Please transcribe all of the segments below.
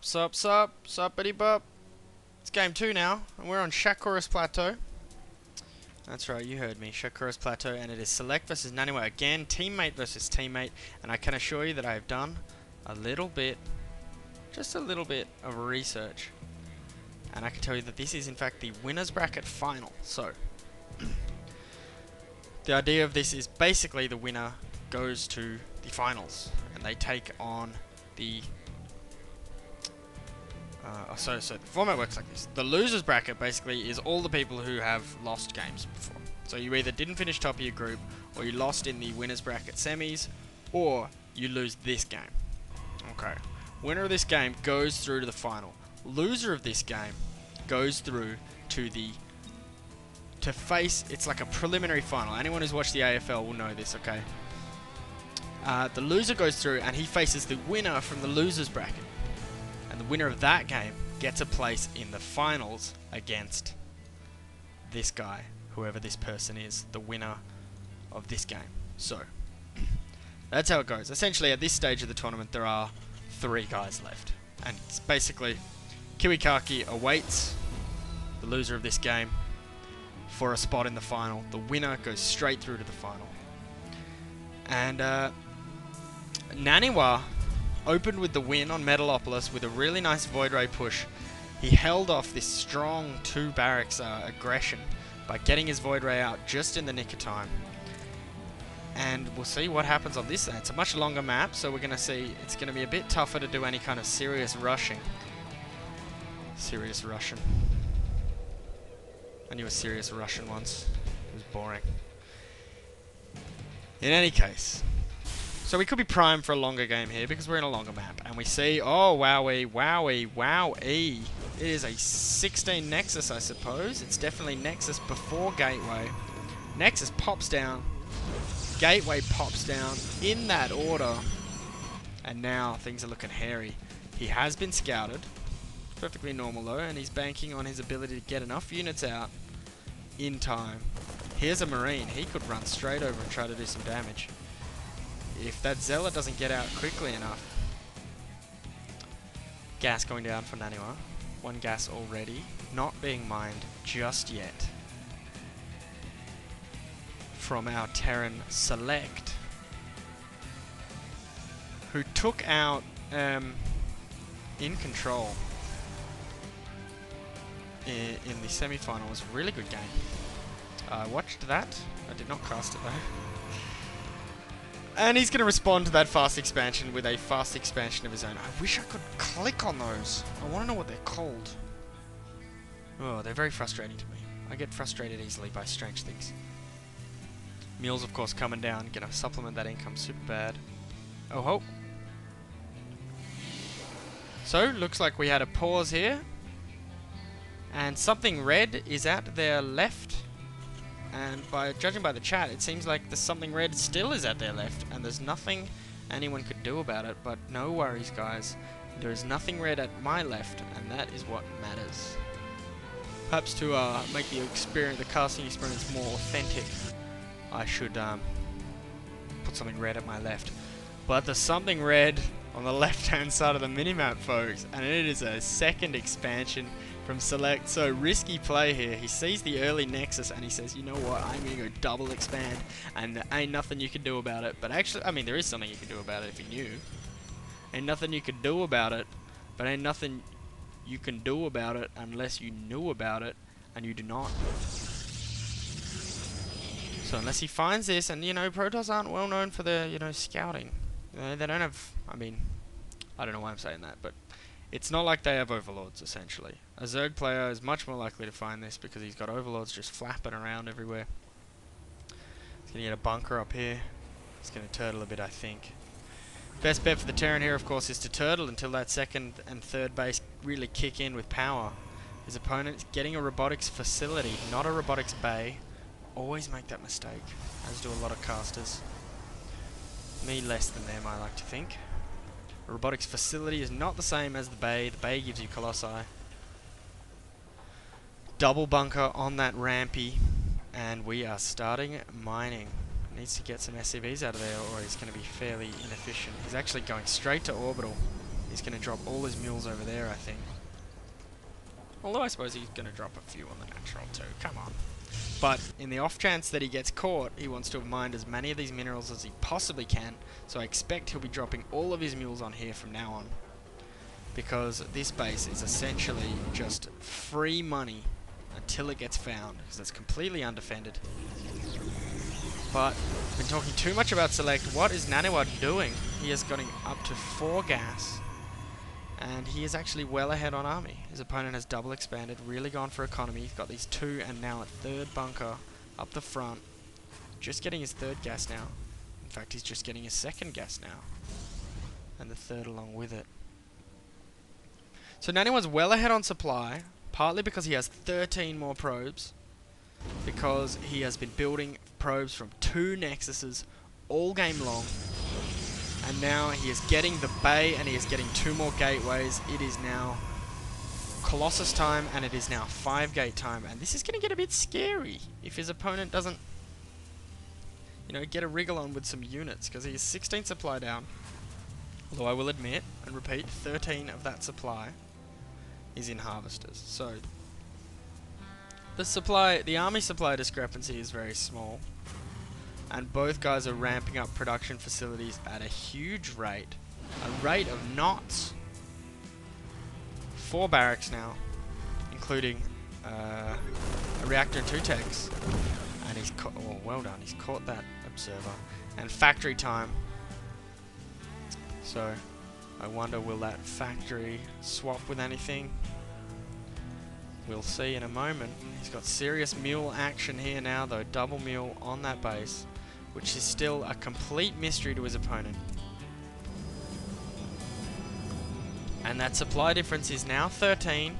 Sup, suppity bup. It's game 2 now, and we're on Shakuras Plateau. That's right, you heard me, Shakuras Plateau, and it is SeleCT versus naniwa again, teammate versus teammate, and I can assure you that I have done a little bit, just a little bit of research, and I can tell you that this is in fact the winner's bracket final. So, the idea of this is basically the winner goes to the finals, and they take on the so the format works like this. The losers bracket basically is all the people who have lost games before. So you either didn't finish top of your group, or you lost in the winners bracket semis, or you lose this game. Okay. Winner of this game goes through to the final. Loser of this game goes through to face, it's like a preliminary final. Anyone who's watched the AFL will know this, okay? The loser goes through and he faces the winner from the losers bracket. And the winner of that game gets a place in the finals against this guy, whoever this person is, the winner of this game. So, that's how it goes. Essentially, at this stage of the tournament, there are 3 guys left. And it's basically, Kiwikaki awaits the loser of this game for a spot in the final. The winner goes straight through to the final. And, naniwa opened with the win on Metalopolis with a really nice Void Ray push. He held off this strong 2 barracks aggression by getting his Void Ray out just in the nick of time. And we'll see what happens on this. It's a much longer map, so we're going to see it's going to be a bit tougher to do any kind of serious rushing. Serious Russian. I knew a serious Russian once. It was boring. In any case, so we could be primed for a longer game here because we're in a longer map. And we see, oh, wowie, wowie, wowie. It is a 16 Nexus, I suppose. It's definitely Nexus before Gateway. Nexus pops down. Gateway pops down in that order. And now things are looking hairy. He has been scouted. Perfectly normal though. And he's banking on his ability to get enough units out in time. Here's a Marine. He could run straight over and try to do some damage if that Zealot doesn't get out quickly enough. Gas going down for naniwa. 1 gas already. Not being mined just yet from our Terran SeleCT, who took out in control in the semi-final. It was a really good game. I watched that. I did not cast it though. And he's going to respond to that fast expansion with a fast expansion of his own. I wish I could click on those. I want to know what they're called. Oh, they're very frustrating to me. I get frustrated easily by strange things. Meals, of course, coming down. Going to supplement that income super bad. Oh ho. So, looks like we had a pause here. And something red is at their left. And by judging by the chat, it seems like the something red still is at their left, and there's nothing anyone could do about it. But no worries, guys. There is nothing red at my left, and that is what matters. Perhaps to make the casting experience more authentic, I should put something red at my left. But there's something red on the left-hand side of the minimap, folks, and it is a second expansion from SeleCT. So risky play here. He sees the early Nexus and he says, you know what, I'm going to go double expand and there ain't nothing you can do about it. But actually, I mean, there is something you can do about it if you knew. Ain't nothing you can do about it, but ain't nothing you can do about it unless you knew about it, and you do not. So unless he finds this, and you know, Protoss aren't well known for their, you know, scouting. They don't have, I mean, I don't know why I'm saying that, but it's not like they have overlords, essentially. A Zerg player is much more likely to find this because he's got overlords just flapping around everywhere. He's going to get a bunker up here. He's going to turtle a bit, I think. Best bet for the Terran here, of course, is to turtle until that second and third base really kick in with power. His opponent is getting a robotics facility, not a robotics bay. Always make that mistake, as do a lot of casters. Me less than them, I like to think. A robotics facility is not the same as the bay. The bay gives you Colossi. Double bunker on that rampy, and we are starting mining. Needs to get some SCVs out of there or he's going to be fairly inefficient. He's actually going straight to orbital. He's going to drop all his mules over there, I think. Although I suppose he's going to drop a few on the natural too. Come on. But in the off chance that he gets caught, he wants to have mined as many of these minerals as he possibly can. So I expect he'll be dropping all of his mules on here from now on. Because this base is essentially just free money until it gets found, because it's completely undefended. But I've been talking too much about Select. What is naniwa doing? He is getting up to 4 gas, and he is actually well ahead on army. His opponent has double expanded, really gone for economy. He's got these 2 and now a 3rd bunker up the front. Just getting his 3rd gas now. In fact, he's just getting his 2nd gas now, and the 3rd along with it. So naniwa's well ahead on supply, partly because he has 13 more probes, because he has been building probes from 2 nexuses all game long, and now he is getting the bay and he is getting 2 more gateways. It is now Colossus time, and it is now 5 gate time, and this is going to get a bit scary if his opponent doesn't, you know, get a wriggle on with some units, because he is 16 supply down. Although I will admit and repeat, 13 of that supply is in harvesters. So the army supply discrepancy is very small, and both guys are ramping up production facilities at a huge rate, a rate of knots. 4 barracks now, including a reactor and 2 techs, and he's well done, he's caught that observer, and factory time. So I wonder, will that factory swap with anything? We'll see in a moment. He's got serious mule action here now though, double mule on that base, which is still a complete mystery to his opponent. And that supply difference is now 13.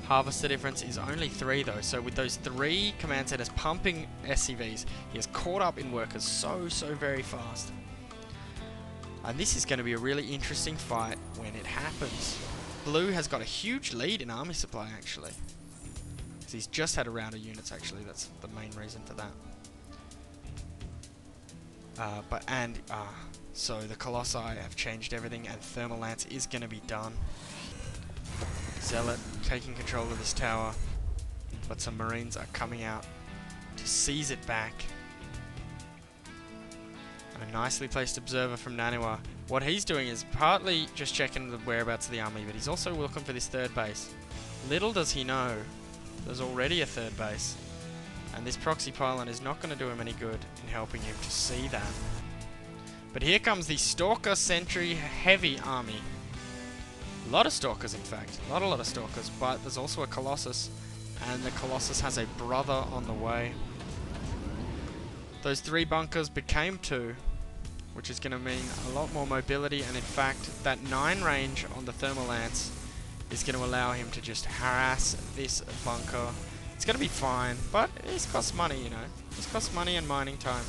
Harvester difference is only 3 though, so with those 3 command centers pumping SCVs, he has caught up in workers so very fast. And this is going to be a really interesting fight when it happens. Blue has got a huge lead in army supply actually, because he's just had a round of units actually, that's the main reason for that. So the Colossi have changed everything, and Thermal Lance is going to be done. Zealot taking control of this tower, but some Marines are coming out to seize it back. A nicely placed observer from naniwa. What he's doing is partly just checking the whereabouts of the army, but he's also looking for this 3rd base. Little does he know, there's already a 3rd base, and this proxy pylon is not going to do him any good in helping him to see that. But here comes the Stalker Sentry heavy army. A lot of Stalkers in fact, a lot of Stalkers, but there's also a Colossus, and the Colossus has a brother on the way. Those 3 bunkers became 2, which is going to mean a lot more mobility, and in fact that 9 range on the Thermal Lance is going to allow him to just harass this bunker. It's going to be fine, but it costs money, you know. It costs money and mining time.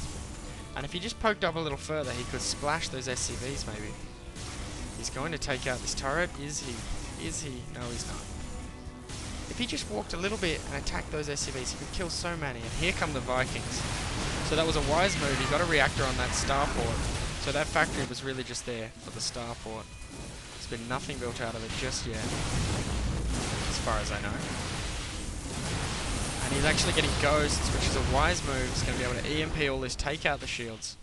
And if he just poked up a little further, he could splash those SCVs maybe. He's going to take out this turret. Is he? Is he? No, he's not. If he just walked a little bit and attacked those SCVs, he could kill so many. And here come the Vikings. So that was a wise move. He got a reactor on that starport. So that factory was really just there for the starport. There's been nothing built out of it just yet, as far as I know. And he's actually getting ghosts, which is a wise move. He's going to be able to EMP all this, take out the shields.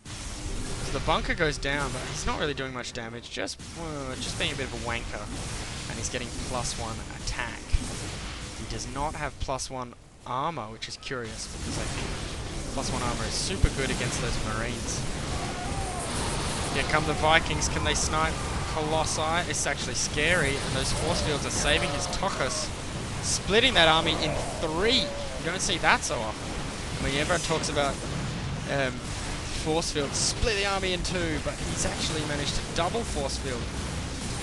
So the bunker goes down, but he's not really doing much damage, just being a bit of a wanker. And he's getting +1 attack. He does not have +1 armor, which is curious, because I think +1 armor is super good against those Marines. Here come the Vikings. Can they snipe Colossi? It's actually scary, and those force fields are saving his Tokus, splitting that army in 3. You don't see that so often. I mean, everyone talks about force fields split the army in 2, but he's actually managed to double force field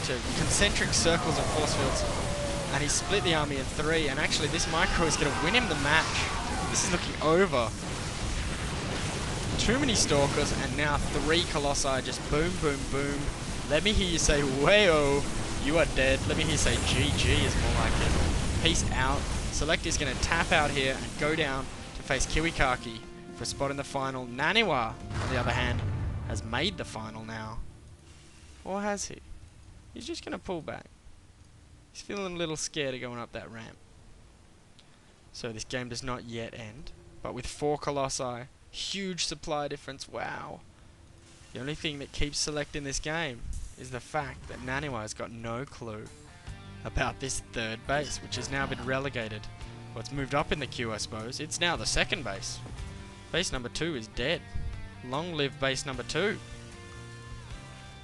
to concentric circles of force fields, and he split the army in 3. And actually, this micro is going to win him the match. This is looking over. Too many Stalkers, and now 3 Colossi just boom, boom, boom. Let me hear you say, "Wayo, you are dead." Let me hear you say, "GG" is more like it. Peace out. Select is going to tap out here and go down to face Kiwikaki for a spot in the final. Naniwa, on the other hand, has made the final now. Or has he? He's just going to pull back. He's feeling a little scared of going up that ramp. So this game does not yet end. But with 4 Colossi, huge supply difference, wow. The only thing that keeps SeleCT in this game is the fact that naniwa has got no clue about this 3rd base, which has now been relegated. Well, it's moved up in the queue, I suppose. It's now the 2nd base. Base number 2 is dead. Long live base number 2.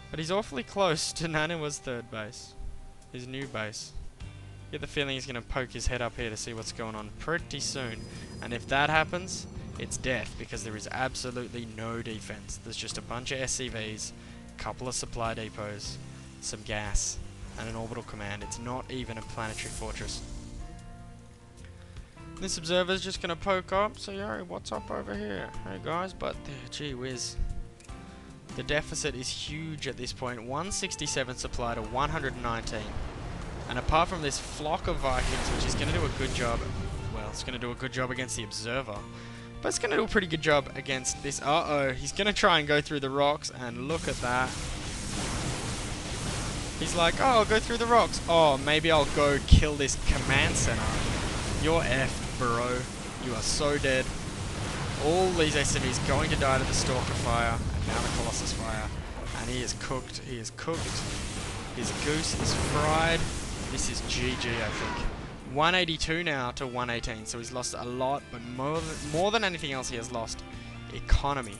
But he's awfully close to naniwa's 3rd base. His new base. Get the feeling he's going to poke his head up here to see what's going on pretty soon. And if that happens, it's death, because there is absolutely no defense. There's just a bunch of SCVs, a couple of supply depots, some gas, and an orbital command. It's not even a planetary fortress. This observer's just going to poke up, say, yo, what's up over here? Hey guys, but gee whiz. The deficit is huge at this point. 167 supply to 119. And apart from this flock of Vikings, which is going to do a good job, well, it's going to do a good job against the observer, but it's going to do a pretty good job against this. Uh-oh, he's going to try and go through the rocks, and look at that. He's like, oh, I'll go through the rocks. Oh, maybe I'll go kill this command center. You're effed, bro. You are so dead. All these SCVs going to die to the Stalker fire, and now the Colossus fire. And he is cooked. He is cooked. His goose is fried. This is GG, I think. 182 now to 118, so he's lost a lot, but more than anything else, he has lost economy.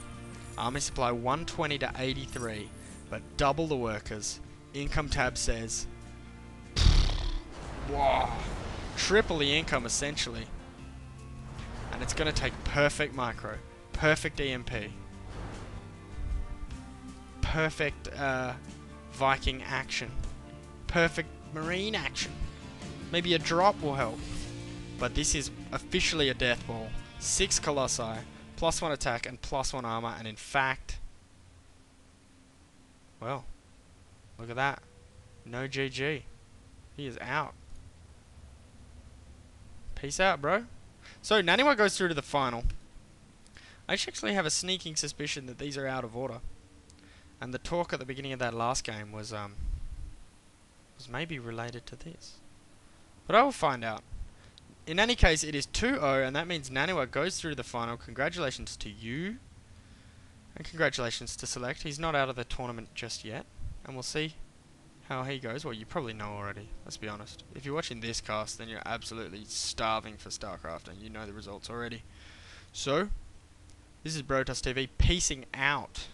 Army supply 120 to 83, but double the workers. Income tab says, wow, triple the income essentially. And it's going to take perfect micro, perfect EMP, perfect Viking action, perfect marine action. Maybe a drop will help. But this is officially a death ball. 6 Colossi, +1 attack and +1 armor, and in fact, well, look at that. No GG. He is out. Peace out, bro. So, naniwa goes through to the final. I actually have a sneaking suspicion that these are out of order. And the talk at the beginning of that last game was maybe related to this. But I will find out. In any case, it is 2-0, and that means naniwa goes through to the final. Congratulations to you. And congratulations to SeleCT. He's not out of the tournament just yet. And we'll see how he goes. Well, you probably know already, let's be honest. If you're watching this cast, then you're absolutely starving for StarCraft, and you know the results already. So, this is Brotas TV, peacing out.